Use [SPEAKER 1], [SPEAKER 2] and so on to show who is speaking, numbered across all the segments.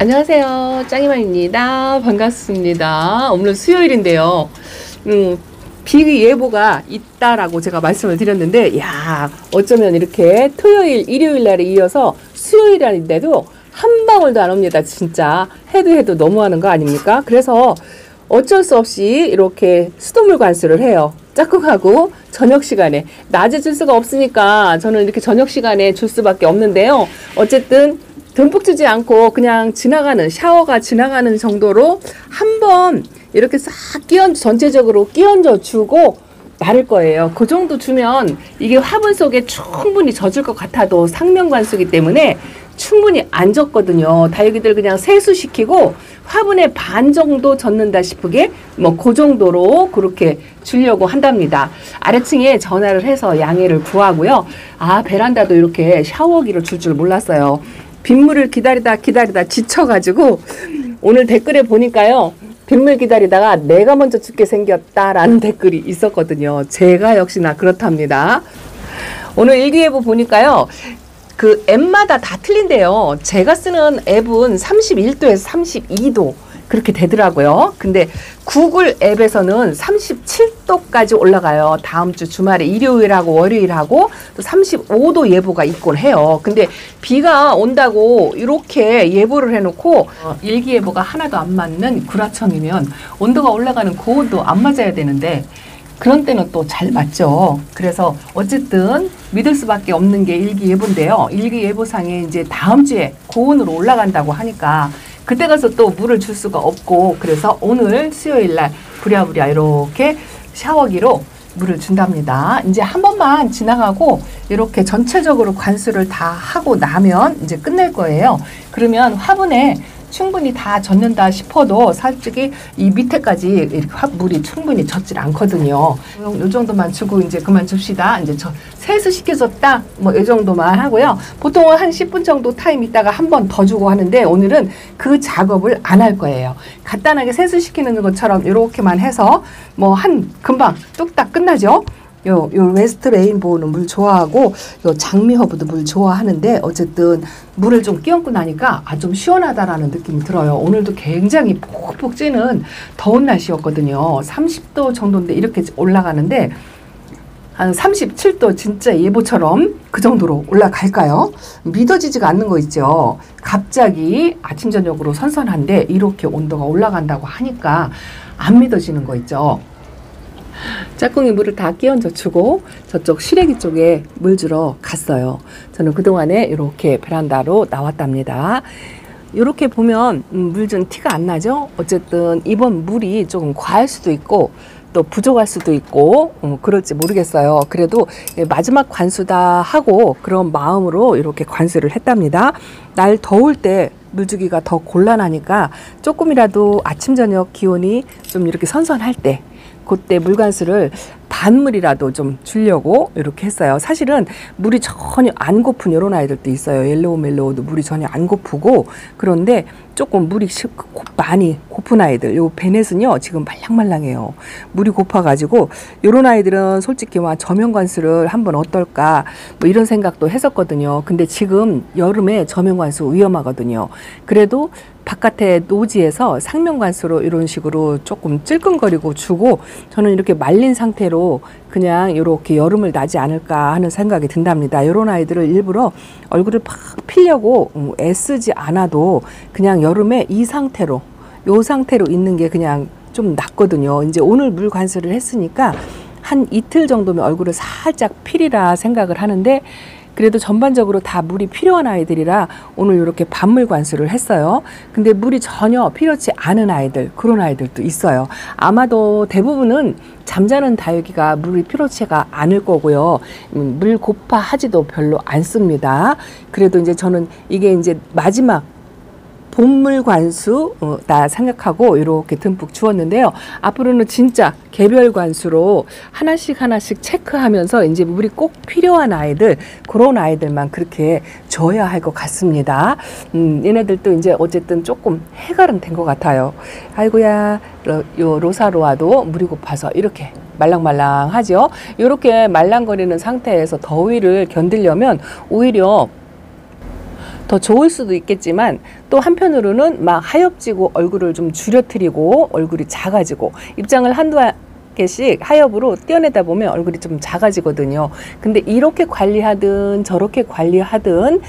[SPEAKER 1] 안녕하세요. 짱이맘입니다. 반갑습니다. 오늘 수요일인데요. 비 예보가 있다라고 제가 말씀을 드렸는데, 야, 어쩌면 이렇게 토요일, 일요일 날에 이어서 수요일인데도 한 방울도 안 옵니다. 진짜 해도 너무하는 거 아닙니까? 그래서 어쩔 수 없이 이렇게 수돗물 관수를 해요. 짝꿍하고 저녁 시간에. 낮에 줄 수가 없으니까 저는 이렇게 저녁 시간에 줄 수밖에 없는데요. 어쨌든 듬뿍 주지 않고 그냥 지나가는, 샤워가 지나가는 정도로 한번 이렇게 싹 전체적으로 끼얹어 주고 마를 거예요. 그 정도 주면 이게 화분 속에 충분히 젖을 것 같아도 상면관수기 때문에 충분히 안 젖거든요. 다육이들 그냥 세수시키고 화분에 반 정도 젖는다 싶으게 그 정도로 그렇게 주려고 한답니다. 아래층에 전화를 해서 양해를 구하고요. 베란다도 이렇게 샤워기를 줄 줄 몰랐어요. 빗물을 기다리다 지쳐가지고 오늘 댓글에 보니까요. 빗물 기다리다가 내가 먼저 죽게 생겼다라는 댓글이 있었거든요. 제가 역시나 그렇답니다. 오늘 일기예보 보니까요. 그 앱마다 다 틀린데요. 제가 쓰는 앱은 31도에서 32도 그렇게 되더라고요. 근데 구글 앱에서는 37도까지 올라가요. 다음 주 주말에 일요일하고 월요일하고 또 35도 예보가 있곤 해요. 근데 비가 온다고 이렇게 예보를 해놓고 일기예보가 하나도 안 맞는 구라청이면 온도가 올라가는 그 온도 안 맞아야 되는데 그런 때는 또 잘 맞죠. 그래서 어쨌든 믿을 수밖에 없는 게 일기예보인데요. 일기예보상에 이제 다음 주에 고온으로 올라간다고 하니까 그때 가서 또 물을 줄 수가 없고 그래서 오늘 수요일 날 부랴부랴 이렇게 샤워기로 물을 준답니다. 이제 한 번만 지나가고 이렇게 전체적으로 관수를 다 하고 나면 이제 끝낼 거예요. 그러면 화분에 충분히 다 젖는다 싶어도 솔직히 이 밑에까지 이렇게 물이 충분히 젖질 않거든요. 이 정도만 주고 이제 그만 줍시다. 이제 저 세수시켜줬다. 이 정도만 하고요. 보통은 한 10분 정도 타임 있다가 한 번 더 주고 하는데 오늘은 그 작업을 안 할 거예요. 간단하게 세수시키는 것처럼 이렇게만 해서 금방 뚝딱 끝나죠. 요 웨스트 레인보우는 물 좋아하고 요 장미허브도 물 좋아하는데 어쨌든 물을 좀 끼얹고 나니까 좀 시원하다라는 느낌이 들어요. 오늘도 굉장히 폭폭 찌는 더운 날씨였거든요. 30도 정도인데 이렇게 올라가는데 한 37도 진짜 예보처럼 그 정도로 올라갈까요? 믿어지지가 않는 거 있죠. 갑자기 아침 저녁으로 선선한데 이렇게 온도가 올라간다고 하니까 안 믿어지는 거 있죠. 짝꿍이 물을 다 끼얹어 주고 저쪽 시래기 쪽에 물 주러 갔어요. 저는 그동안에 이렇게 베란다로 나왔답니다. 이렇게 보면 물 준 티가 안 나죠? 어쨌든 이번 물이 조금 과할 수도 있고 또 부족할 수도 있고 그럴지 모르겠어요. 그래도 마지막 관수다 하고 그런 마음으로 이렇게 관수를 했답니다. 날 더울 때 물 주기가 더 곤란하니까 조금이라도 아침 저녁 기온이 좀 이렇게 선선할 때 그때 물관수를 반물이라도 좀 주려고 이렇게 했어요. 사실은 물이 전혀 안 고픈 이런 아이들도 있어요. 옐로우 멜로우도 물이 전혀 안 고프고 그런데 조금 물이 많이 고픈 아이들, 요 베넷은요 지금 말랑말랑해요. 물이 고파가지고 이런 아이들은 솔직히 저면관수를 한번 어떨까 이런 생각도 했었거든요. 근데 지금 여름에 저면관수 위험하거든요. 그래도 바깥에 노지에서 상면관수로 이런 식으로 조금 찔끔거리고 주고 저는 이렇게 말린 상태로 그냥 이렇게 여름을 나지 않을까 하는 생각이 든답니다. 이런 아이들을 일부러 얼굴을 팍 피려고 애쓰지 않아도 그냥 여름에 이 상태로 요 상태로 있는 게 그냥 좀 낫거든요. 이제 오늘 물 관수를 했으니까 한 이틀 정도면 얼굴을 살짝 피리라 생각을 하는데 그래도 전반적으로 다 물이 필요한 아이들이라 오늘 이렇게 반물 관수를 했어요. 근데 물이 전혀 필요치 않은 아이들, 그런 아이들도 있어요. 아마도 대부분은 잠자는 다육이가 물이 필요치가 않을 거고요. 물 고파하지도 별로 않습니다. 그래도 이제 저는 이게 이제 마지막 봄물 관수다 생각하고 이렇게 듬뿍 주었는데요. 앞으로는 진짜 개별 관수로 하나씩 체크하면서 이제 물이 꼭 필요한 아이들, 그런 아이들만 그렇게 줘야 할 것 같습니다. 얘네들도 이제 어쨌든 조금 해갈은 된 것 같아요. 아이고야, 요 로사로아도 물이 고파서 이렇게 말랑말랑하죠. 이렇게 말랑거리는 상태에서 더위를 견디려면 오히려 더 좋을 수도 있겠지만 또 한편으로는 막 하엽지고 얼굴을 좀 줄여뜨리고 얼굴이 작아지고 입장을 한두 개씩 하엽으로 떼어내다 보면 얼굴이 좀 작아지거든요. 근데 이렇게 관리하든 저렇게 관리하든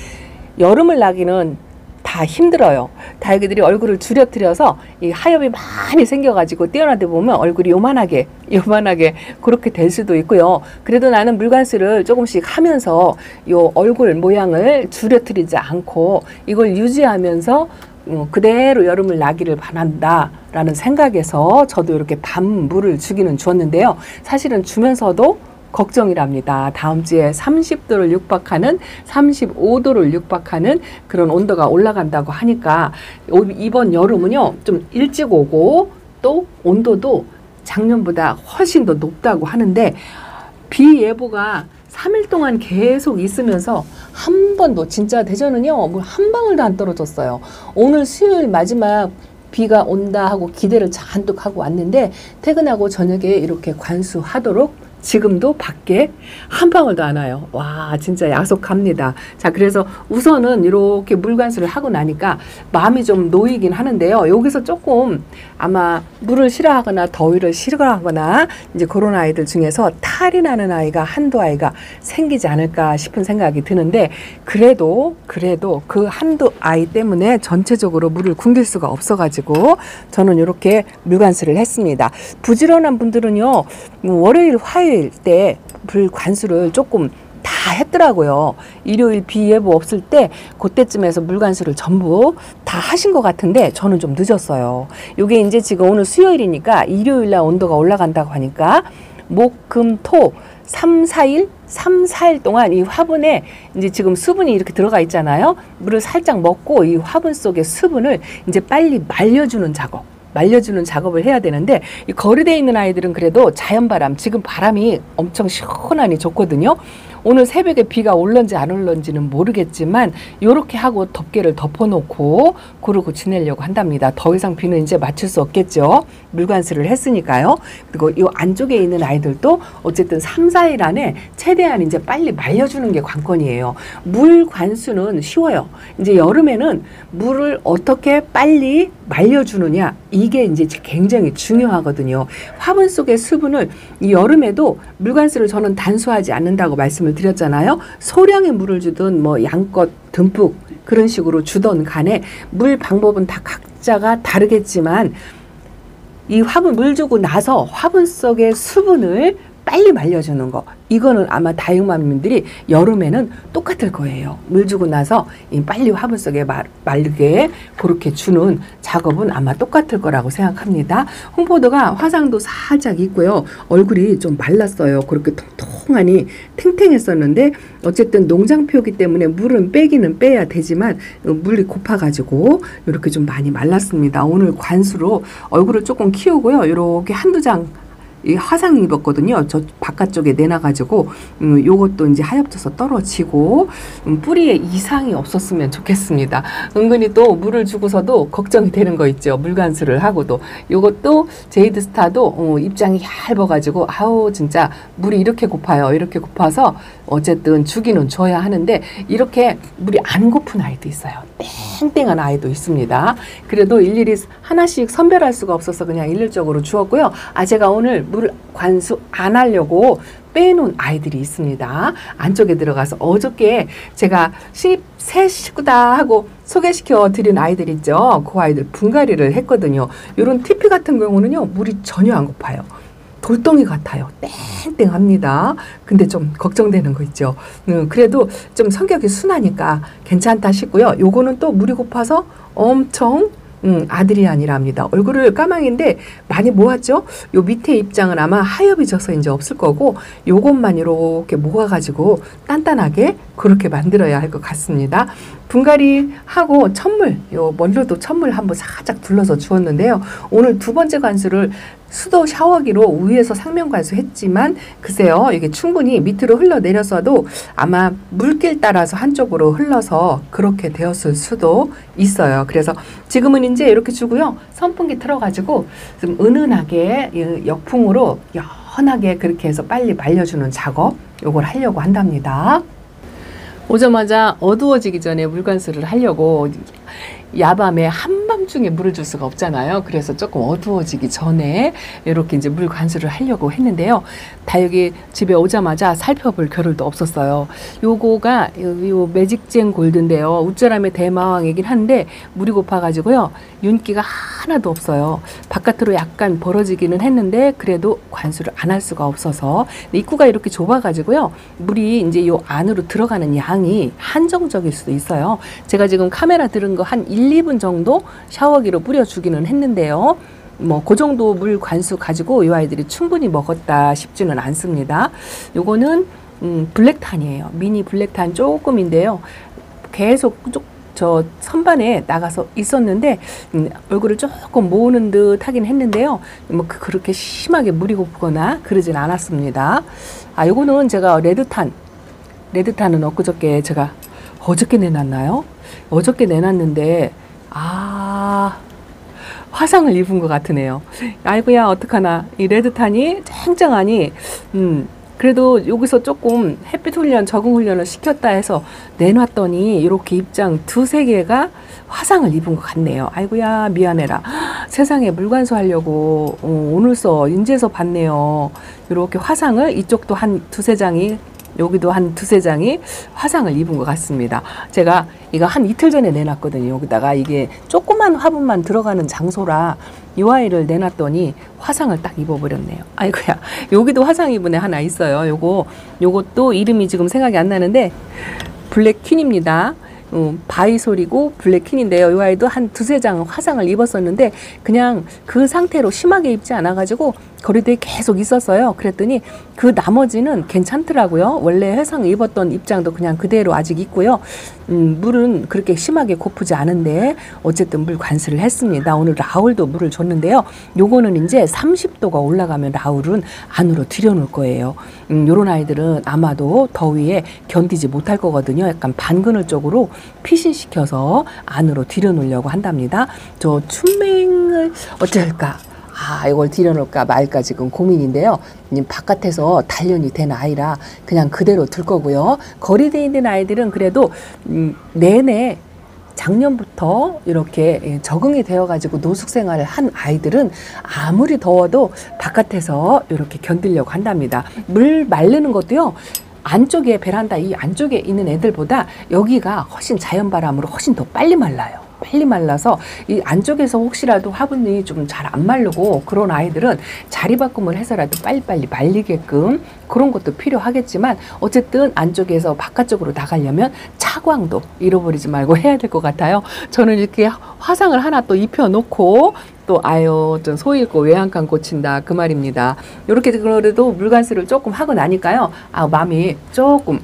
[SPEAKER 1] 여름을 나기는 다 힘들어요. 다육이들이 얼굴을 줄여뜨려서 이 하엽이 많이 생겨가지고 떼어나다 보면 얼굴이 요만하게 그렇게 될 수도 있고요. 그래도 나는 물관수를 조금씩 하면서 요 얼굴 모양을 줄여뜨리지 않고 이걸 유지하면서 그대로 여름을 나기를 바란다 라는 생각에서 저도 이렇게 밤물을 주기는 주었는데요. 사실은 주면서도 걱정이랍니다. 다음 주에 30도를 육박하는 35도를 육박하는 그런 온도가 올라간다고 하니까 이번 여름은요 좀 일찍 오고 또 온도도 작년보다 훨씬 더 높다고 하는데 비 예보가 3일 동안 계속 있으면서 한 번도 진짜 대전은요 뭐 한 방울도 안 떨어졌어요. 오늘 수요일 마지막 비가 온다 하고 기대를 잔뜩 하고 왔는데 퇴근하고 저녁에 이렇게 관수하도록 지금도 밖에 한 방울도 안 와요. 와 진짜 야속합니다. 자 그래서 우선은 이렇게 물관수를 하고 나니까 마음이 좀 놓이긴 하는데요. 여기서 조금 아마 물을 싫어하거나 더위를 싫어하거나 이제 그런 아이들 중에서 탈이 나는 아이가 한두 아이가 생기지 않을까 싶은 생각이 드는데 그래도 그 한두 아이 때문에 전체적으로 물을 굶길 수가 없어가지고 저는 이렇게 물관수를 했습니다. 부지런한 분들은요 월요일 화요일 때 불 관수를 조금 다 했더라고요. 일요일 비 예보 없을 때 그때쯤에서 물관수를 전부 다 하신 것 같은데 저는 좀 늦었어요. 이게 이제 지금 오늘 수요일이니까 일요일날 온도가 올라간다고 하니까 목, 금, 토 3, 4일 동안 이 화분에 이제 지금 수분이 이렇게 들어가 있잖아요. 물을 살짝 먹고 이 화분 속의 수분을 이제 빨리 말려주는 작업을 해야 되는데 이 거리대에 있는 아이들은 그래도 자연바람 지금 바람이 엄청 시원하니 좋거든요. 오늘 새벽에 비가 올런지 안 올런지는 모르겠지만 이렇게 하고 덮개를 덮어놓고 그러고 지내려고 한답니다. 더 이상 비는 이제 맞출 수 없겠죠. 물관수를 했으니까요. 그리고 이 안쪽에 있는 아이들도 어쨌든 3, 4일 안에 최대한 이제 빨리 말려주는 게 관건이에요. 물관수는 쉬워요. 이제 여름에는 물을 어떻게 빨리 말려주느냐 이게 이제 굉장히 중요하거든요. 화분 속의 수분을 이 여름에도 물관수를 저는 단수하지 않는다고 말씀을 드렸잖아요. 소량의 물을 주든 뭐 양껏 듬뿍 그런 식으로 주던 간에 물 방법은 다 각자가 다르겠지만 이 화분 물 주고 나서 화분 속의 수분을 빨리 말려주는 거 이거는 아마 다육맘님들이 여름에는 똑같을 거예요. 물 주고 나서 빨리 화분 속에 마르게 그렇게 주는 작업은 아마 똑같을 거라고 생각합니다. 홍포도가 화상도 살짝 있고요. 얼굴이 좀 말랐어요. 그렇게 통통하니 탱탱했었는데 어쨌든 농장표기 때문에 물은 빼기는 빼야 되지만 물이 고파가지고 이렇게 좀 많이 말랐습니다. 오늘 관수로 얼굴을 조금 키우고요. 이렇게 한두 장 이 화상 입었거든요. 저 바깥쪽에 내놔가지고 요것도 이제 하엽져서 떨어지고 뿌리에 이상이 없었으면 좋겠습니다. 은근히 또 물을 주고서도 걱정이 되는 거 있죠. 물관수를 하고도 요것도 제이드스타도 입장이 얇아가지고 아우 진짜 물이 이렇게 고파요. 이렇게 고파서 어쨌든 주기는 줘야 하는데 이렇게 물이 안 고픈 아이도 있어요. 땡땡한 아이도 있습니다. 그래도 일일이 하나씩 선별할 수가 없어서 그냥 일률적으로 주었고요. 제가 오늘 물 관수 안 하려고 빼놓은 아이들이 있습니다. 안쪽에 들어가서 어저께 제가 새 식구다 하고 소개시켜 드린 아이들 있죠. 그 아이들 분갈이를 했거든요. 이런 TP 같은 경우는요. 물이 전혀 안 고파요. 돌덩이 같아요. 땡땡합니다. 근데 좀 걱정되는 거 있죠. 그래도 좀 성격이 순하니까 괜찮다 싶고요. 요거는 또 물이 고파서 엄청 아드리안이랍니다. 얼굴을 까망인데 많이 모았죠? 요 밑에 입장은 아마 하엽이 져서 이제 없을 거고 요것만 이렇게 모아가지고 단단하게 그렇게 만들어야 할 것 같습니다. 분갈이하고 천물, 요 멀로도 천물 한번 살짝 둘러서 주었는데요. 오늘 두 번째 관수를 수도 샤워기로 위에서 상면 관수했지만 글쎄요 이게 충분히 밑으로 흘러내렸어도 아마 물길 따라서 한쪽으로 흘러서 그렇게 되었을 수도 있어요. 그래서 지금은 이제 이렇게 주고요. 선풍기 틀어가지고 좀 은은하게 역풍으로 연하게 그렇게 해서 빨리 말려주는 작업 요걸 하려고 한답니다. 오자마자 어두워지기 전에 물관수를 하려고 야밤에 한밤중에 물을 줄 수가 없잖아요. 그래서 조금 어두워지기 전에 이렇게 이제 물 관수를 하려고 했는데요. 다 여기 집에 오자마자 살펴볼 겨를도 없었어요. 요거가 요 매직젠 골드인데요. 우짜람의 대마왕이긴 한데 물이 고파가지고요. 윤기가 하나도 없어요. 바깥으로 약간 벌어지기는 했는데 그래도 관수를 안 할 수가 없어서 입구가 이렇게 좁아가지고요. 물이 이제 요 안으로 들어가는 양이 한정적일 수도 있어요. 제가 지금 카메라 들은 거 한 1, 2분 정도 샤워기로 뿌려주기는 했는데요. 뭐 그 정도 물 관수 가지고 이 아이들이 충분히 먹었다 싶지는 않습니다. 요거는 블랙탄이에요. 미니 블랙탄 조금인데요. 계속 저 선반에 나가서 있었는데 얼굴을 조금 모으는 듯 하긴 했는데요. 뭐 그렇게 심하게 물이 고프거나 그러진 않았습니다. 아, 요거는 제가 레드탄은 엊그저께 제가 어저께 내놨나요? 어저께 내놨는데 화상을 입은 것 같으네요. 아이고야 어떡하나. 이 레드탄이 쨍쨍하니 그래도 여기서 조금 햇빛 훈련, 적응 훈련을 시켰다 해서 내놨더니 이렇게 입장 두세 개가 화상을 입은 것 같네요. 아이고야 미안해라. 세상에 물관수 하려고 오늘서 인제서 봤네요. 이렇게 화상을 이쪽도 한 두세 장이 여기도 한 두세 장이 화상을 입은 것 같습니다. 제가 이거 한 이틀 전에 내놨거든요. 여기다가 이게 조그만 화분만 들어가는 장소라 이 아이를 내놨더니 화상을 딱 입어버렸네요. 아이고야. 여기도 화상 입은 애 하나 있어요. 요것도 이름이 지금 생각이 안 나는데 블랙퀸입니다. 바이솔이고 블랙퀸인데요. 이 아이도 한 두세 장 화상을 입었었는데 그냥 그 상태로 심하게 입지 않아가지고 거리대에 계속 있었어요. 그랬더니 그 나머지는 괜찮더라고요. 원래 화상 입었던 입장도 그냥 그대로 아직 있고요. 물은 그렇게 심하게 고프지 않은데 어쨌든 물 관수를 했습니다. 오늘 라울도 물을 줬는데요. 요거는 이제 30도가 올라가면 라울은 안으로 들여놓을 거예요. 요런 아이들은 아마도 더위에 견디지 못할 거거든요. 약간 반그늘 쪽으로 피신시켜서 안으로 들여놓으려고 한답니다. 저 춘맹을 어쩔까? 이걸 들여놓을까 말까 지금 고민인데요. 바깥에서 단련이 된 아이라 그냥 그대로 둘 거고요. 거리대에 있는 아이들은 그래도 내내 작년부터 이렇게 적응이 되어가지고 노숙 생활을 한 아이들은 아무리 더워도 바깥에서 이렇게 견디려고 한답니다. 물 마르는 것도요. 안쪽에 베란다 이 안쪽에 있는 애들보다 여기가 훨씬 자연바람으로 훨씬 더 빨리 말라요. 빨리 말라서 이 안쪽에서 혹시라도 화분이 좀 잘 안 마르고 그런 아이들은 자리 바꿈을 해서라도 빨리빨리 말리게끔 그런 것도 필요하겠지만 어쨌든 안쪽에서 바깥쪽으로 나가려면 차광도 잃어버리지 말고 해야 될 것 같아요. 저는 이렇게 화상을 하나 또 입혀놓고 또 좀 소 잃고 외양간 고친다 그 말입니다. 이렇게 그래도 물관수를 조금 하고 나니까요. 마음이 조금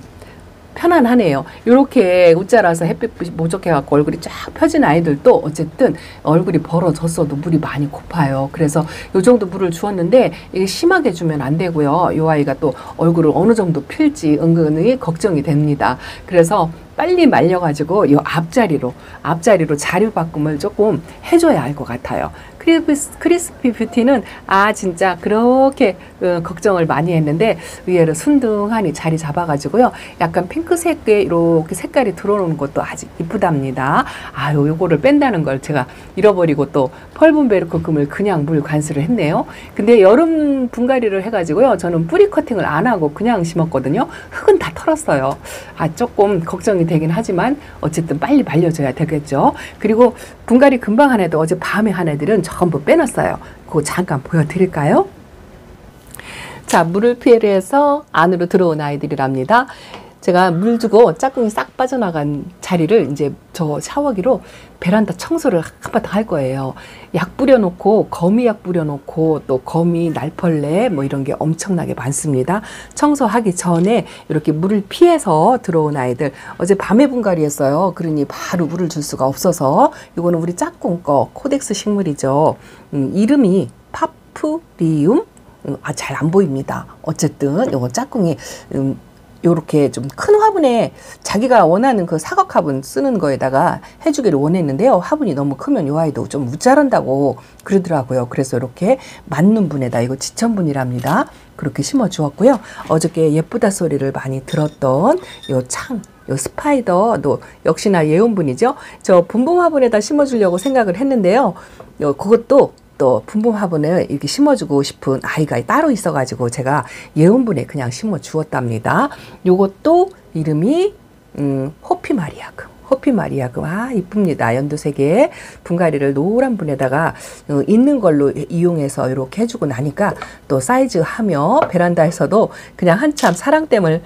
[SPEAKER 1] 편안하네요. 이렇게 웃자라서 햇빛 모족해갖고 얼굴이 쫙 펴진 아이들도 어쨌든 얼굴이 벌어졌어도 물이 많이 고파요. 그래서 요 정도 물을 주었는데 이게 심하게 주면 안 되고요. 이 아이가 또 얼굴을 어느 정도 필지 은근히 걱정이 됩니다. 그래서 빨리 말려가지고 이 앞자리로 자리 바꿈을 조금 해줘야 할 것 같아요. 크리스피 뷰티는 진짜 그렇게 걱정을 많이 했는데 의외로 순둥하니 자리 잡아가지고요. 약간 핑크색의 이렇게 색깔이 들어오는 것도 아주 이쁘답니다. 요거를 뺀다는 걸 제가 잃어버리고 또 펄분베르크 금을 그냥 물 관수를 했네요. 근데 여름 분갈이를 해가지고요. 저는 뿌리 커팅을 안 하고 그냥 심었거든요. 흙은 다 털었어요. 조금 걱정이 되긴 하지만 어쨌든 빨리 말려줘야 되겠죠. 그리고 분갈이 금방 한 애도 어제 밤에 한 애들은 전부 빼놨어요. 그거 잠깐 보여드릴까요? 자, 물을 피해서 안으로 들어온 아이들이랍니다. 제가 물 주고 짝꿍이 싹 빠져나간 자리를 이제 저 샤워기로 베란다 청소를 한바탕 할 거예요. 약 뿌려놓고 거미약 뿌려놓고 또 거미 날벌레 뭐 이런 게 엄청나게 많습니다. 청소하기 전에 이렇게 물을 피해서 들어온 아이들 어제 밤에 분갈이했어요. 그러니 바로 물을 줄 수가 없어서 이거는 우리 짝꿍 거 코덱스 식물이죠. 이름이 파프리움 잘 안 보입니다. 어쨌든 이거 짝꿍이 요렇게 좀 큰 화분에 자기가 원하는 그 사각 화분 쓰는 거에다가 해주기를 원했는데요. 화분이 너무 크면 요 아이도 좀 무자란다고 그러더라고요. 그래서 이렇게 맞는 분에다 이거 지천분이랍니다. 그렇게 심어 주었고요. 어저께 예쁘다 소리를 많이 들었던 요 요 스파이더도 역시나 예온분이죠. 저 분봉 화분에다 심어주려고 생각을 했는데요. 그것도 또 분봉 화분에 이렇게 심어주고 싶은 아이가 따로 있어가지고 제가 예온분에 그냥 심어 주었답니다. 요것도 이름이 호피마리아금. 호피마리아금. 아, 이쁩니다. 연두색의 분갈이를 노란 분에다가 있는 걸로 이용해서 이렇게 해주고 나니까 또 사이즈하며 베란다에서도 그냥 한참 사랑댐을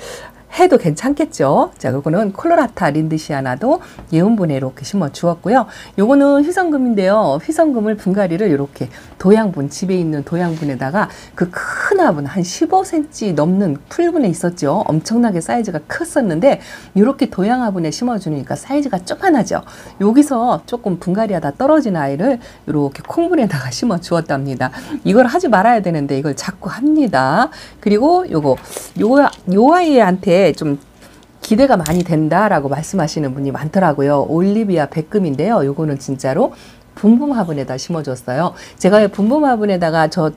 [SPEAKER 1] 해도 괜찮겠죠. 자, 요거는 콜로라타 린드시아나도 예온분에 이렇게 심어 주었고요. 요거는 휘성금인데요. 휘성금을 분갈이를 이렇게 도양분, 집에 있는 도양분에다가 그 큰 화분 한 15cm 넘는 풀분에 있었죠. 엄청나게 사이즈가 컸었는데 이렇게 도양 화분에 심어 주니까 사이즈가 조그만하죠. 여기서 조금 분갈이하다 떨어진 아이를 이렇게 콩분에다가 심어 주었답니다. 이걸 하지 말아야 되는데 이걸 자꾸 합니다. 그리고 요 아이한테 좀 기대가 많이 된다라고 말씀하시는 분이 많더라고요. 올리비아 백금인데요. 요거는 진짜로 분봉 화분에다 심어줬어요. 제가 분봉 화분에다가 저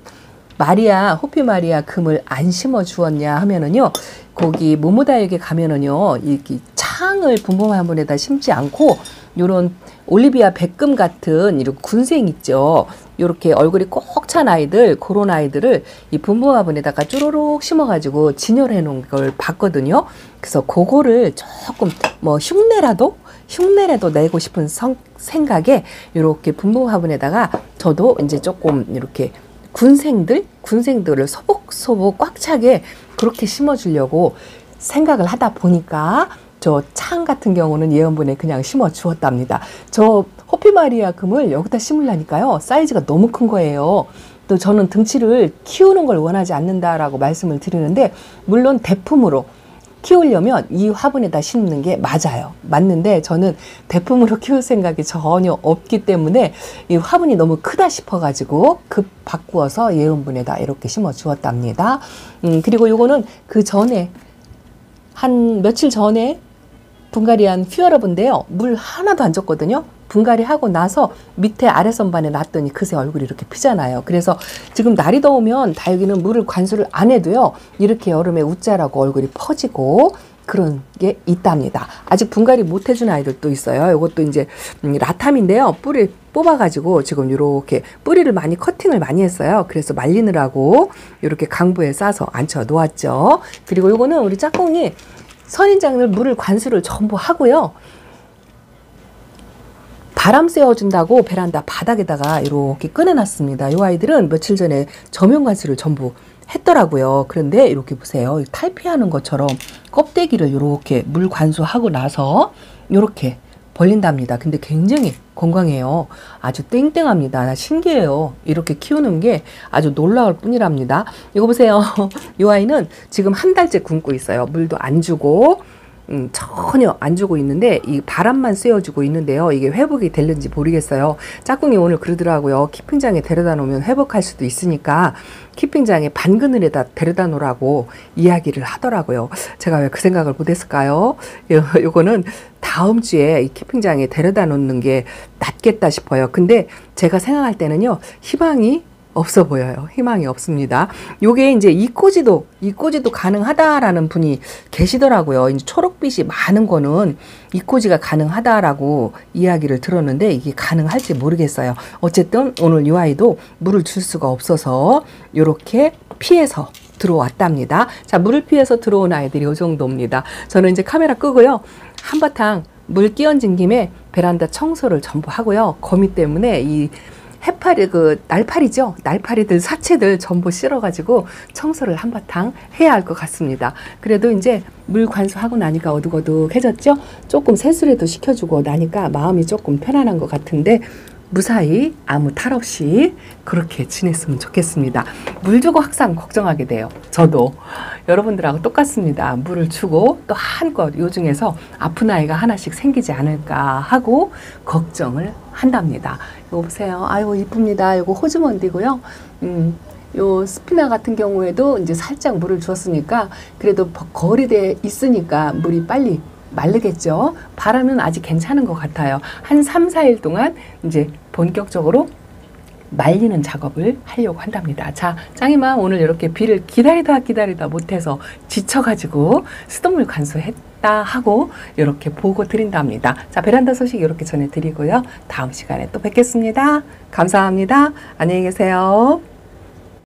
[SPEAKER 1] 호피 마리아 금을 안 심어 주었냐 하면은요, 거기 모모다역에 가면은요, 이렇게 창을 분봉 화분에다 심지 않고 요런 올리비아 백금 같은 이런 군생 있죠. 요렇게 얼굴이 꼭 찬 아이들, 그런 아이들을 이 분봉 화분에다가 쭈루룩 심어가지고 진열해 놓은 걸 봤거든요. 그래서 그거를 조금 뭐 흉내라도 내고 싶은 생각에 이렇게 분봉 화분에다가 저도 이제 조금 이렇게 군생들을 소복소복 꽉 차게 그렇게 심어주려고 생각을 하다 보니까 저 창 같은 경우는 예온분에 그냥 심어 주었답니다. 저 호피마리아 금을 여기다 심으려니까요, 사이즈가 너무 큰 거예요. 또 저는 등치를 키우는 걸 원하지 않는다라고 말씀을 드리는데, 물론 대품으로 키우려면 이 화분에다 심는 게 맞는데 저는 대품으로 키울 생각이 전혀 없기 때문에 이 화분이 너무 크다 싶어가지고 급 바꾸어서 예온분에다 이렇게 심어 주었답니다. 그리고 요거는 그 전에 한 며칠 전에 분갈이한 퓨어러브인데요. 물 하나도 안 줬거든요. 분갈이 하고 나서 밑에 아래 선반에 놨더니 그새 얼굴이 이렇게 피잖아요. 그래서 지금 날이 더우면 다육이는 물을 관수를 안 해도요, 이렇게 여름에 웃자라고 얼굴이 퍼지고 그런 게 있답니다. 아직 분갈이 못 해준 아이들도 있어요. 이것도 이제 라탐인데요. 뿌리 뽑아가지고 지금 이렇게 뿌리를 많이 커팅을 많이 했어요. 그래서 말리느라고 이렇게 강부에 싸서 앉혀 놓았죠. 그리고 이거는 우리 짝꿍이 선인장을 물을 관수를 전부 하고요, 바람 쐬어준다고 베란다 바닥에다가 이렇게 꺼내놨습니다. 이 아이들은 며칠 전에 저면 관수를 전부 했더라고요. 그런데 이렇게 보세요. 탈피하는 것처럼 껍데기를 이렇게 물 관수하고 나서 이렇게 벌린답니다. 근데 굉장히 건강해요. 아주 땡땡합니다. 신기해요. 이렇게 키우는 게 아주 놀라울 뿐이랍니다. 이거 보세요. 이 아이는 지금 한 달째 굶고 있어요. 물도 안 주고 전혀 안 주고 있는데 이 바람만 쐬어주고 있는데요. 이게 회복이 될는지 모르겠어요. 짝꿍이 오늘 그러더라고요. 키핑장에 데려다 놓으면 회복할 수도 있으니까 키핑장에 반그늘에다 데려다 놓으라고 이야기를 하더라고요. 제가 왜 그 생각을 못했을까요? 요거는 다음 주에 이 키핑장에 데려다 놓는 게 낫겠다 싶어요. 근데 제가 생각할 때는요, 희망이 없어 보여요. 희망이 없습니다. 요게 이제 이꼬지도 가능하다라는 분이 계시더라고요. 이제 초록빛이 많은 거는 이꼬지가 가능하다라고 이야기를 들었는데 이게 가능할지 모르겠어요. 어쨌든 오늘 이 아이도 물을 줄 수가 없어서 요렇게 피해서 들어왔답니다. 자, 물을 피해서 들어온 아이들이 이 정도입니다. 저는 이제 카메라 끄고요, 한바탕 물 끼얹은 김에 베란다 청소를 전부 하고요, 거미 때문에 이 해파리, 날파리죠? 날파리들, 사체들 전부 실어가지고 청소를 한바탕 해야 할 것 같습니다. 그래도 이제 물 관수하고 나니까 어둑어둑해졌죠? 조금 세수라도 시켜주고 나니까 마음이 조금 편안한 것 같은데 무사히 아무 탈 없이 그렇게 지냈으면 좋겠습니다. 물 주고 항상 걱정하게 돼요. 저도 여러분들하고 똑같습니다. 물을 주고 또 한껏 요 중에서 아픈 아이가 하나씩 생기지 않을까 하고 걱정을 한답니다. 이거 보세요. 아이고 이쁩니다. 이거 호주먼디고요. 요 스피나 같은 경우에도 이제 살짝 물을 주었으니까 그래도 거리돼 있으니까 물이 빨리 마르겠죠. 바람은 아직 괜찮은 것 같아요. 한 3, 4일 동안 이제 본격적으로 말리는 작업을 하려고 한답니다. 자, 짱이만 오늘 이렇게 비를 기다리다 못해서 지쳐가지고 수돗물 관수했다 하고 이렇게 보고 드린답니다. 자, 베란다 소식 이렇게 전해드리고요. 다음 시간에 또 뵙겠습니다. 감사합니다. 안녕히 계세요.